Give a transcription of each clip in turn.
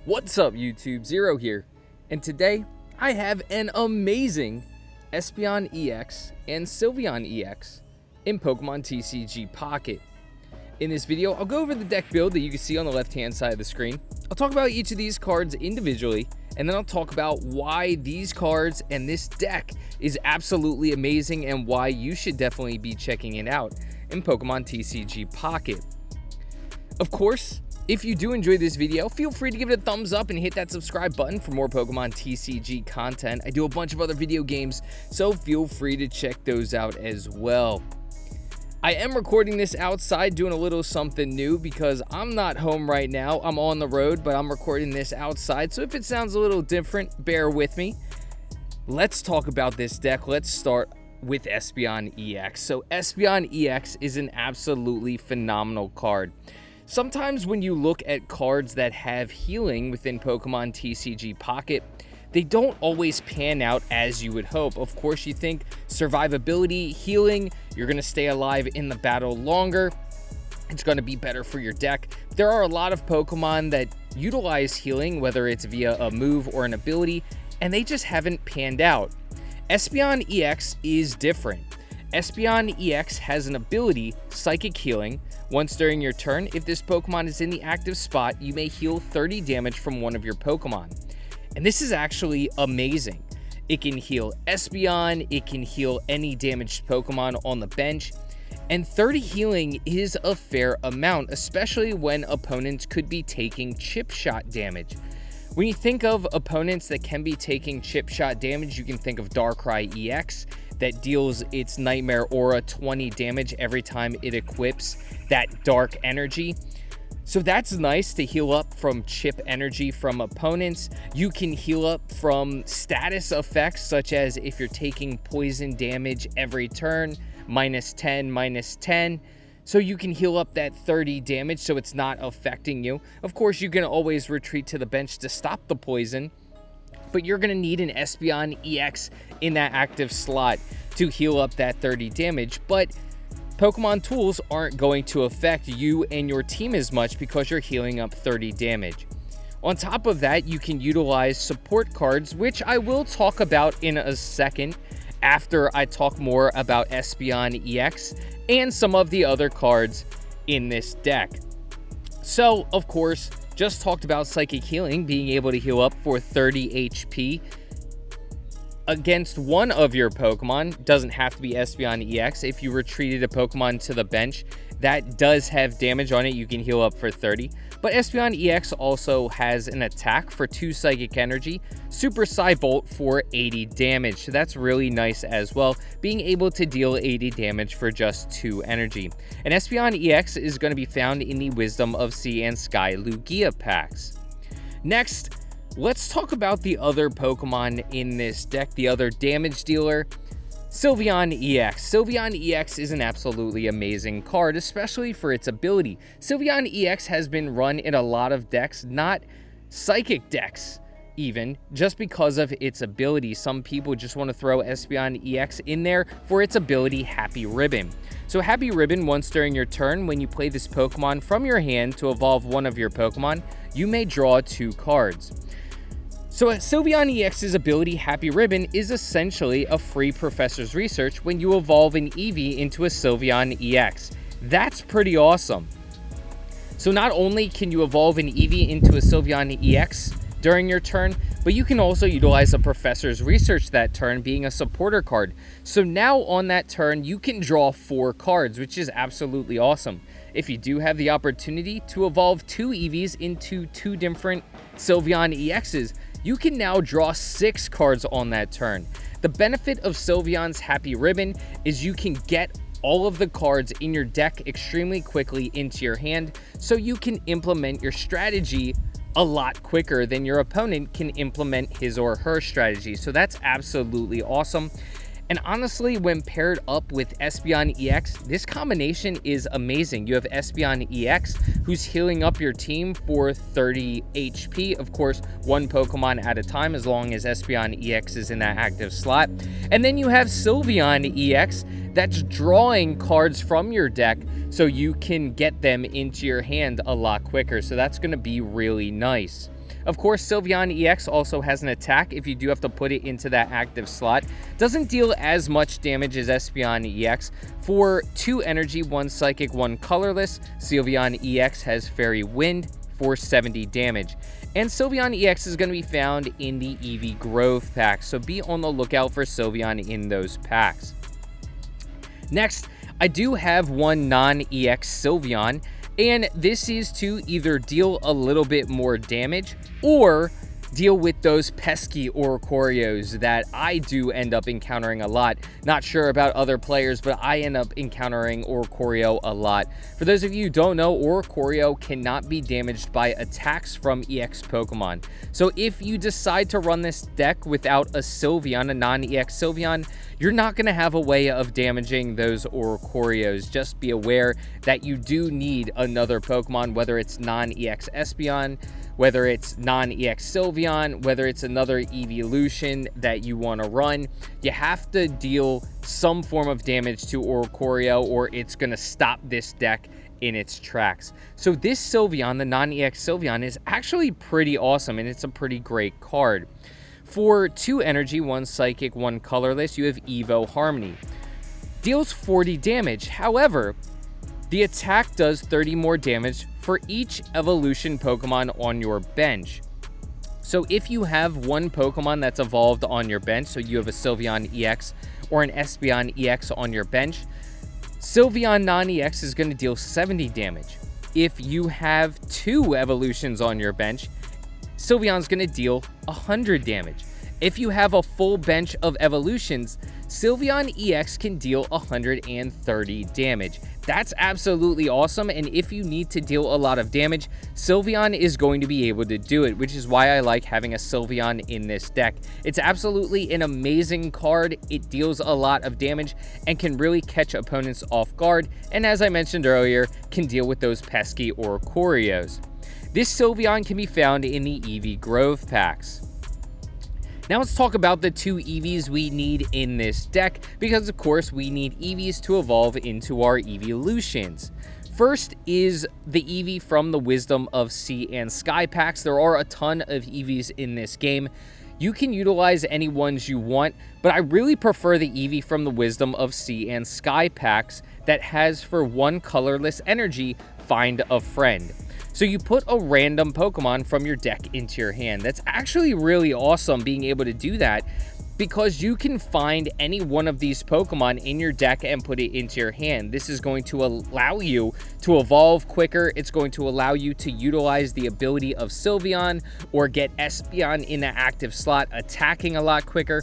What's up YouTube, Zero here, and today I have an amazing Espeon EX and Sylveon EX in Pokemon TCG Pocket. In this video, I'll go over the deck build that you can see on the left hand side of the screen. I'll talk about each of these cards individually, and then I'll talk about why these cards and this deck is absolutely amazing and why you should definitely be checking it out in Pokemon TCG Pocket. Of course, if you do enjoy this video, feel free to give it a thumbs up and hit that subscribe button for more Pokemon TCG content. I do a bunch of other video games, so feel free to check those out as well. I am recording this outside, doing a little something new because I'm not home right now. I'm on the road, but I'm recording this outside, so if it sounds a little different, bear with me. Let's talk about this deck. Let's start with Espeon EX. So Espeon EX is an absolutely phenomenal card. Sometimes when you look at cards that have healing within Pokemon TCG Pocket, they don't always pan out as you would hope. Of course, you think survivability, healing, you're going to stay alive in the battle longer. It's going to be better for your deck. There are a lot of Pokemon that utilize healing, whether it's via a move or an ability, and they just haven't panned out. Espeon EX is different. Espeon EX has an ability, Psychic Healing. Once during your turn, if this Pokemon is in the active spot, you may heal 30 damage from one of your Pokemon. And this is actually amazing. It can heal Espeon, it can heal any damaged Pokemon on the bench, and 30 healing is a fair amount, especially when opponents could be taking chip shot damage. When you think of opponents that can be taking chip shot damage, you can think of Darkrai EX that deals its Nightmare Aura 20 damage every time it equips that dark energy. So that's nice to heal up from chip energy from opponents. You can heal up from status effects, such as if you're taking poison damage every turn, -10, -10. So you can heal up that 30 damage so it's not affecting you. Of course, you can always retreat to the bench to stop the poison, but you're going to need an Espeon EX in that active slot to heal up that 30 damage. But Pokemon tools aren't going to affect you and your team as much because you're healing up 30 damage. On top of that, you can utilize support cards, which I will talk about in a second after I talk more about Espeon EX and some of the other cards in this deck. So, of course, just talked about Psychic Healing, being able to heal up for 30 HP against one of your Pokemon. Doesn't have to be Espeon EX. If you retreated a Pokemon to the bench that does have damage on it, you can heal up for 30. But Espeon EX also has an attack for 2 Psychic Energy, Super Psybolt for 80 damage. So that's really nice as well, being able to deal 80 damage for just 2 energy. And Espeon EX is going to be found in the Wisdom of Sea and Sky Lugia packs. Next, let's talk about the other Pokemon in this deck, the other damage dealer, Sylveon EX. Sylveon EX is an absolutely amazing card, especially for its ability. Sylveon EX has been run in a lot of decks, not psychic decks even, just because of its ability. Some people just want to throw Espeon EX in there for its ability, Happy Ribbon. So Happy Ribbon, once during your turn, when you play this Pokemon from your hand to evolve one of your Pokemon, you may draw 2 cards. So Sylveon EX's ability, Happy Ribbon, is essentially a free Professor's Research when you evolve an Eevee into a Sylveon EX. That's pretty awesome. So not only can you evolve an Eevee into a Sylveon EX during your turn, but you can also utilize a Professor's Research that turn, being a supporter card. So now on that turn, you can draw 4 cards, which is absolutely awesome. If you do have the opportunity to evolve 2 Eevees into 2 different Sylveon EXs, you can now draw 6 cards on that turn. The benefit of Sylveon's Happy Ribbon is you can get all of the cards in your deck extremely quickly into your hand, so you can implement your strategy a lot quicker than your opponent can implement his or her strategy. So that's absolutely awesome. And honestly, when paired up with Espeon EX, this combination is amazing. You have Espeon EX, who's healing up your team for 30 HP. Of course, 1 Pokemon at a time, as long as Espeon EX is in that active slot. And then you have Sylveon EX, that's drawing cards from your deck so you can get them into your hand a lot quicker. So that's going to be really nice. Of course, Sylveon EX also has an attack if you do have to put it into that active slot. Doesn't deal as much damage as Espeon EX. For 2 energy, 1 psychic, 1 colorless, Sylveon EX has Fairy Wind for 70 damage. And Sylveon EX is going to be found in the Eevee Grove packs, so be on the lookout for Sylveon in those packs. Next, I do have one non-EX Sylveon, and this is to either deal a little bit more damage or deal with those pesky Oricorios that I do end up encountering a lot. Not sure about other players, but I end up encountering Oricorio a lot. For those of you who don't know, Oricorio cannot be damaged by attacks from EX Pokemon. So if you decide to run this deck without a Sylveon, a non-EX Sylveon, you're not going to have a way of damaging those Oricorios. Just be aware that you do need another Pokemon, whether it's non-EX Espeon, whether it's non-EX Sylveon, whether it's another evolution that you want to run. You have to deal some form of damage to Oricorio or it's going to stop this deck in its tracks. So this Sylveon, the non-EX Sylveon, is actually pretty awesome and it's a pretty great card. For 2 energy, 1 psychic, 1 colorless, you have Evo Harmony. Deals 40 damage. However, the attack does 30 more damage for each evolution Pokemon on your bench. So if you have one Pokemon that's evolved on your bench, so you have a Sylveon EX or an Espeon EX on your bench, Sylveon non-EX is going to deal 70 damage. If you have 2 evolutions on your bench, Sylveon's going to deal 100 damage. If you have a full bench of evolutions, Sylveon EX can deal 130 damage. That's absolutely awesome, and if you need to deal a lot of damage, Sylveon is going to be able to do it, which is why I like having a Sylveon in this deck. It's absolutely an amazing card. It deals a lot of damage and can really catch opponents off guard, and as I mentioned earlier, can deal with those pesky Oricorios. This Sylveon can be found in the Eevee Grove packs. Now let's talk about the 2 Eevees we need in this deck, because of course we need Eevees to evolve into our evolutions. First is the Eevee from the Wisdom of Sea and Sky packs. There are a ton of Eevees in this game. You can utilize any ones you want, but I really prefer the Eevee from the Wisdom of Sea and Sky packs that has for 1 colorless energy, Find a Friend. So you put a random Pokemon from your deck into your hand. That's actually really awesome being able to do that, because you can find any one of these Pokemon in your deck and put it into your hand. This is going to allow you to evolve quicker. It's going to allow you to utilize the ability of Sylveon or get Espeon in the active slot, attacking a lot quicker.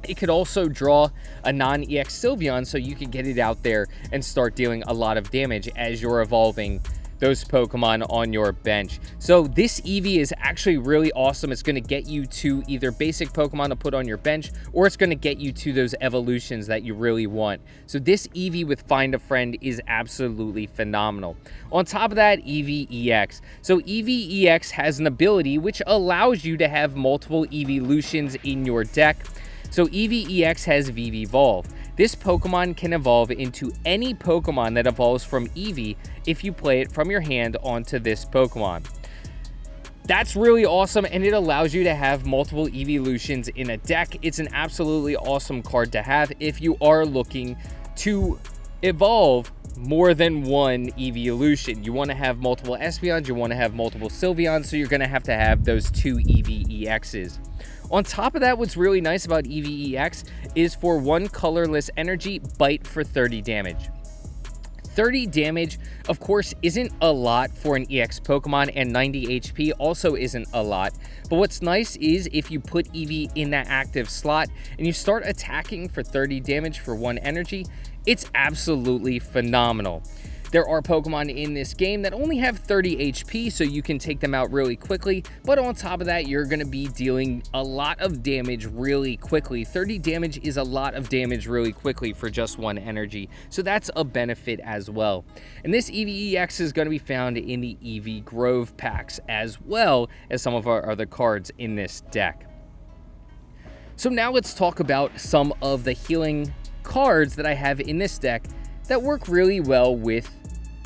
It could also draw a non-EX Sylveon so you can get it out there and start dealing a lot of damage as you're evolving those Pokemon on your bench. So this Eevee is actually really awesome. It's going to get you to either basic Pokemon to put on your bench, or it's going to get you to those evolutions that you really want. So this Eevee with Find a Friend is absolutely phenomenal. On top of that, Eevee EX. So Eevee EX has an ability which allows you to have multiple evolutions in your deck. So Eevee EX has Vivivolve. This Pokemon can evolve into any Pokemon that evolves from Eevee if you play it from your hand onto this Pokemon. That's really awesome, and it allows you to have multiple evolutions in a deck. It's an absolutely awesome card to have if you are looking to evolve more than one evolution. You want to have multiple Espeons, you want to have multiple Sylveons, so you're going to have those 2 Eevee EXs. On top of that, what's really nice about Eevee EX is for 1 colorless energy, Bite for 30 damage. 30 damage, of course, isn't a lot for an EX Pokemon, and 90 HP also isn't a lot. But what's nice is if you put Eevee in that active slot and you start attacking for 30 damage for 1 energy, it's absolutely phenomenal. There are Pokemon in this game that only have 30 HP, so you can take them out really quickly, but on top of that, you're going to be dealing a lot of damage really quickly. 30 damage is a lot of damage really quickly for just 1 energy, so that's a benefit as well. And this Eevee EX is going to be found in the Eevee Grove packs, as well as some of our other cards in this deck. So now let's talk about some of the healing cards that I have in this deck that work really well with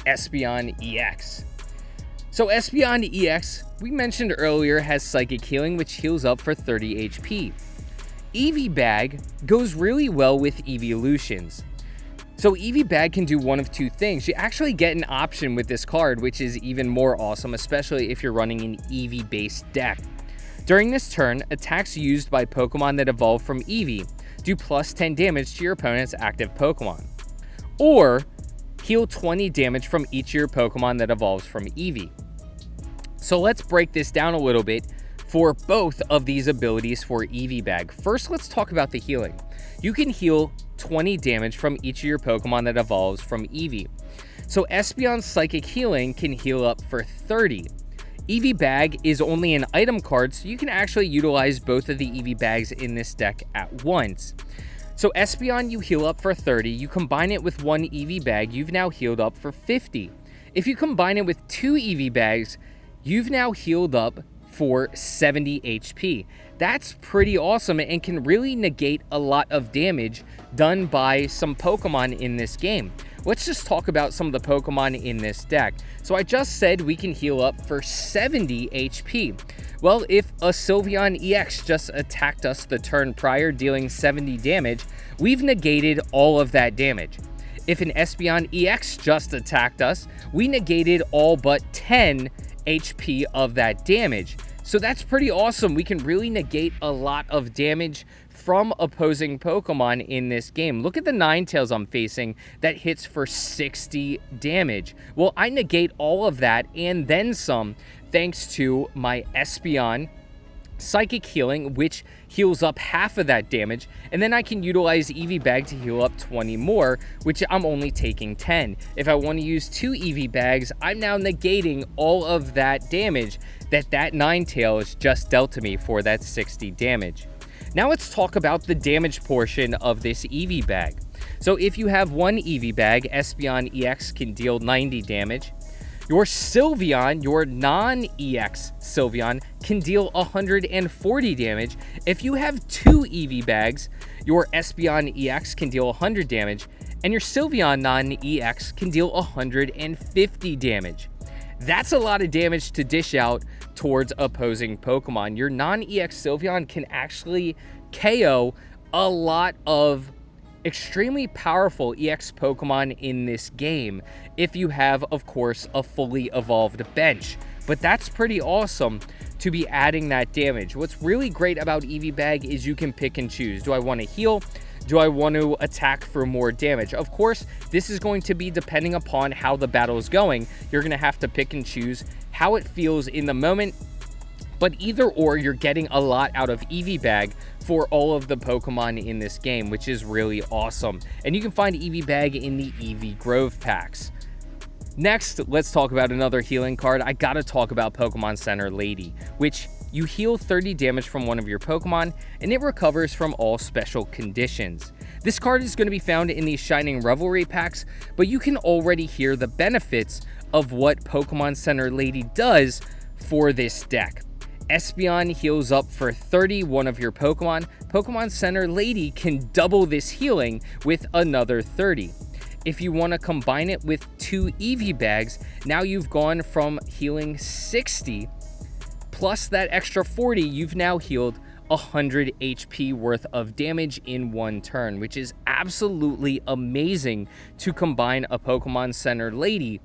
Espeon EX. So Espeon EX, we mentioned earlier, has Psychic Healing, which heals up for 30 HP. Eevee Bag goes really well with Evolutions. So Eevee Bag can do one of two things. You actually get an option with this card, which is even more awesome, especially if you're running an Eevee-based deck. During this turn, attacks used by Pokemon that evolve from Eevee do plus 10 damage to your opponent's active Pokemon. Or heal 20 damage from each of your Pokemon that evolves from Eevee. So let's break this down a little bit for both of these abilities for Eevee Bag. First, let's talk about the healing. You can heal 20 damage from each of your Pokemon that evolves from Eevee. So Espeon's Psychic Healing can heal up for 30. Eevee Bag is only an item card, so you can actually utilize both of the Eevee Bags in this deck at once. So Espeon, you heal up for 30. You combine it with one Eevee Bag, you've now healed up for 50. If you combine it with two Eevee Bags, you've now healed up for 70 HP. That's pretty awesome and can really negate a lot of damage done by some Pokemon in this game. Let's just talk about some of the Pokemon in this deck. So I just said we can heal up for 70 HP. Well, if a Sylveon EX just attacked us the turn prior, dealing 70 damage, we've negated all of that damage. If an Espeon EX just attacked us, we negated all but 10 HP of that damage. So that's pretty awesome. We can really negate a lot of damage from opposing Pokemon in this game. Look at the Ninetales I'm facing that hits for 60 damage. Well, I negate all of that and then some thanks to my Espeon Psychic Healing, which heals up half of that damage, and then I can utilize Eevee Bag to heal up 20 more, which I'm only taking 10. If I want to use two Eevee Bags, I'm now negating all of that damage that Ninetales just dealt to me for that 60 damage. Now let's talk about the damage portion of this Eevee Bag. So if you have one Eevee Bag, Espeon EX can deal 90 damage. Your Sylveon, your non-EX Sylveon, can deal 140 damage. If you have two Eevee Bags, your Espeon EX can deal 100 damage, and your Sylveon non-EX can deal 150 damage. That's a lot of damage to dish out towards opposing Pokemon. Your non-EX Sylveon can actually KO a lot of extremely powerful EX Pokemon in this game if you have, of course, a fully evolved bench. But that's pretty awesome to be adding that damage. What's really great about Eevee Bag is you can pick and choose. Do I want to heal? Do I want to attack for more damage? Of course, this is going to be depending upon how the battle is going. You're going to have to pick and choose how it feels in the moment. But either or, you're getting a lot out of Eevee Bag for all of the Pokemon in this game, which is really awesome. And you can find Eevee Bag in the Eevee Grove packs. Next, let's talk about another healing card. I gotta talk about Pokemon Center Lady, which you heal 30 damage from one of your Pokemon, and it recovers from all special conditions. This card is going to be found in the Shining Revelry packs, but you can already hear the benefits of what Pokemon Center Lady does for this deck. Espeon heals up for 30 one of your Pokemon. Pokemon Center Lady can double this healing with another 30. If you want to combine it with two Eevee Bags, now you've gone from healing 60 plus that extra 40, you've now healed 100 HP worth of damage in one turn, which is absolutely amazing to combine a Pokemon Center Lady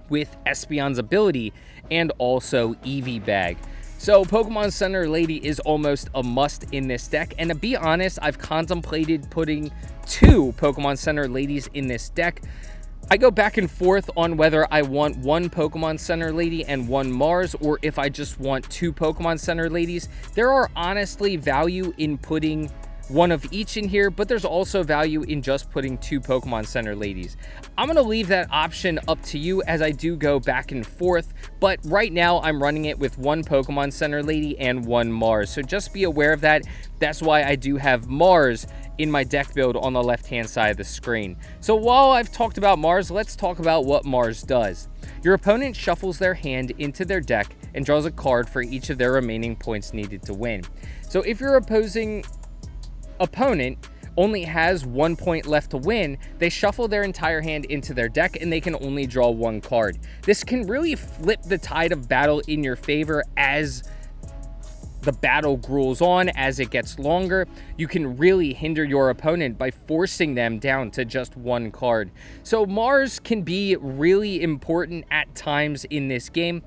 with Espeon's ability and also Eevee Bag. So Pokemon Center Lady is almost a must in this deck, and to be honest, I've contemplated putting two Pokemon Center Ladies in this deck. I go back and forth on whether I want one Pokemon Center Lady and one Mars, or if I just want two Pokemon Center Ladies. There are honestly value in putting one of each in here, but there's also value in just putting two Pokemon Center Ladies. I'm going to leave that option up to you as I do go back and forth, but right now I'm running it with one Pokemon Center Lady and one Mars, so just be aware of that. That's why I do have Mars in my deck build on the left-hand side of the screen. So while I've talked about Mars, let's talk about what Mars does. Your opponent shuffles their hand into their deck and draws a card for each of their remaining points needed to win. So if your opponent only has 1 point left to win, they shuffle their entire hand into their deck and they can only draw 1 card. This can really flip the tide of battle in your favor as the battle gruels on, as it gets longer. You can really hinder your opponent by forcing them down to just 1 card. So Mars can be really important at times in this game.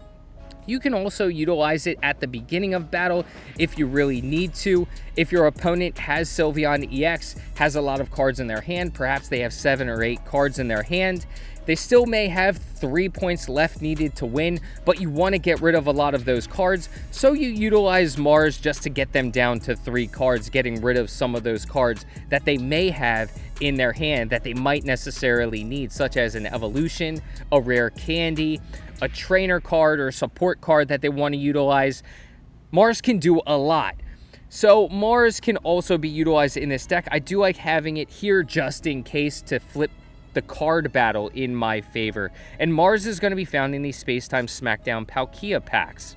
You can also utilize it at the beginning of battle if you really need to. If your opponent has Sylveon EX, has a lot of cards in their hand, perhaps they have 7 or 8 cards in their hand, they still may have 3 points left needed to win, but you want to get rid of a lot of those cards, so you utilize Mars just to get them down to 3 cards, getting rid of some of those cards that they may have in their hand that they might necessarily need, such as an evolution, a rare candy, a trainer card, or a support card that they want to utilize. Mars can do a lot. So Mars can also be utilized in this deck. I do like having it here just in case to flip the card battle in my favor. And Mars is going to be found in the Space-Time Smackdown Palkia packs.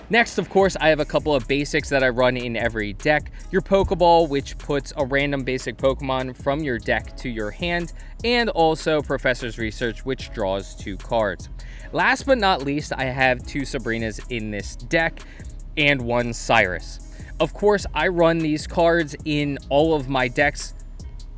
Next, of course, I have a couple of basics that I run in every deck. Your Pokeball, which puts a random basic Pokemon from your deck to your hand, and also Professor's Research, which draws 2 cards. Last but not least, I have 2 Sabrinas in this deck and 1 Cyrus. Of course, I run these cards in all of my decks,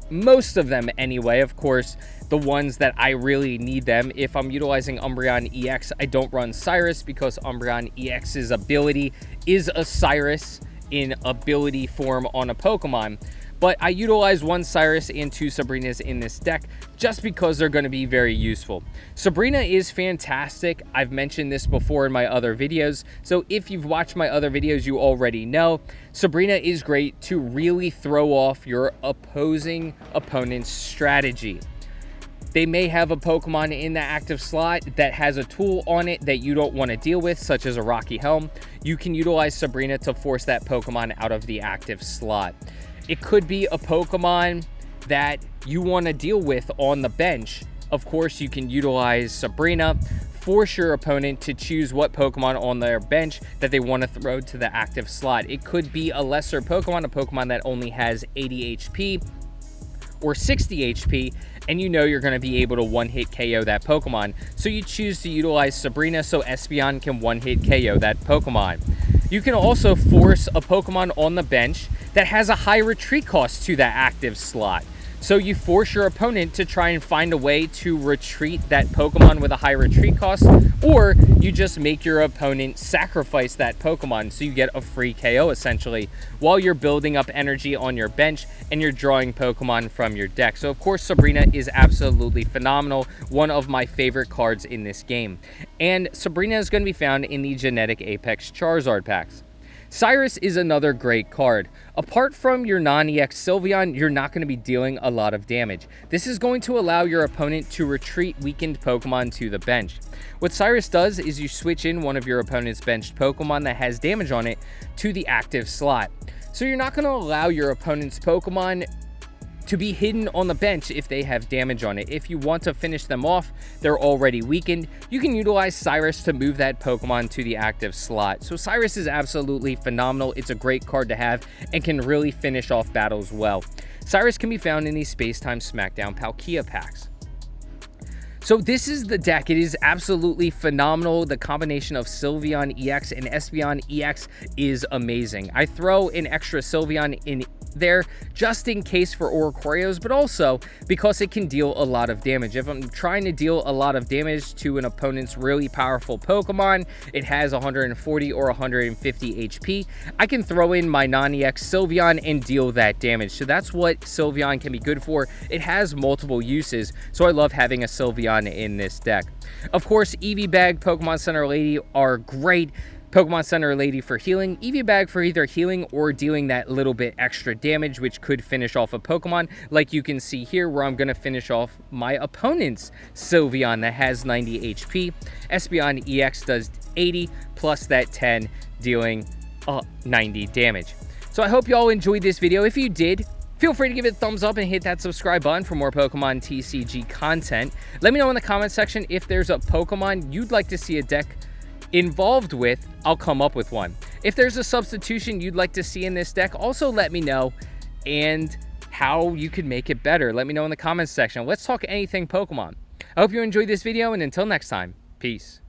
most of them anyway. Of course, the ones that I really need them. If I'm utilizing Umbreon EX, I don't run Cyrus because Umbreon EX's ability is a Cyrus in ability form on a Pokemon. But I utilize 1 Cyrus and 2 Sabrinas in this deck just because they're going to be very useful. Sabrina is fantastic. I've mentioned this before in my other videos, so if you've watched my other videos, you already know. Sabrina is great to really throw off your opposing opponent's strategy. They may have a Pokemon in the active slot that has a tool on it that you don't want to deal with, such as a Rocky Helm. You can utilize Sabrina to force that Pokemon out of the active slot. It could be a Pokemon that you want to deal with on the bench. Of course, you can utilize Sabrina, force your opponent to choose what Pokemon on their bench that they want to throw to the active slot. It could be a lesser Pokemon, a Pokemon that only has 80 HP or 60 HP, and you know you're going to be able to one-hit KO that Pokemon. So you choose to utilize Sabrina so Espeon can one-hit KO that Pokemon. You can also force a Pokemon on the bench that has a high retreat cost to that active slot. So you force your opponent to try and find a way to retreat that Pokemon with a high retreat cost, or you just make your opponent sacrifice that Pokemon so you get a free KO essentially while you're building up energy on your bench and you're drawing Pokemon from your deck. So of course Sabrina is absolutely phenomenal, one of my favorite cards in this game. And Sabrina is going to be found in the Genetic Apex Charizard packs. Cyrus is another great card. Apart from your non-EX Sylveon, you're not going to be dealing a lot of damage. This is going to allow your opponent to retreat weakened Pokemon to the bench. What Cyrus does is you switch in one of your opponent's benched Pokemon that has damage on it to the active slot. So you're not going to allow your opponent's Pokemon to be hidden on the bench if they have damage on it. If you want to finish them off, they're already weakened, you can utilize Cyrus to move that Pokemon to the active slot. So Cyrus is absolutely phenomenal. It's a great card to have and can really finish off battles well. Cyrus can be found in the Space-Time Smackdown Palkia packs. So this is the deck. It is absolutely phenomenal. The combination of Sylveon EX and Espeon EX is amazing. I throw an extra Sylveon in there just in case for Oricorios, but also because it can deal a lot of damage. If I'm trying to deal a lot of damage to an opponent's really powerful Pokemon, it has 140 or 150 HP, I can throw in my non-EX Sylveon and deal that damage. So that's what Sylveon can be good for. It has multiple uses, so I love having a Sylveon in this deck. Of course, Eevee Bag, Pokemon Center Lady are great. Pokemon Center Lady for healing, Eevee Bag for either healing or dealing that little bit extra damage, which could finish off a Pokemon, like you can see here where I'm going to finish off my opponent's Sylveon that has 90 HP. Espeon EX does 80 plus that 10, dealing 90 damage. So I hope you all enjoyed this video. If you did, feel free to give it a thumbs up and hit that subscribe button for more Pokemon TCG content. Let me know in the comment section if there's a Pokemon you'd like to see a deck involved with. I'll come up with one. If there's a substitution you'd like to see in this deck, also let me know and how you could make it better. Let me know in the comments section. Let's talk anything Pokemon. I hope you enjoyed this video, and until next time, peace.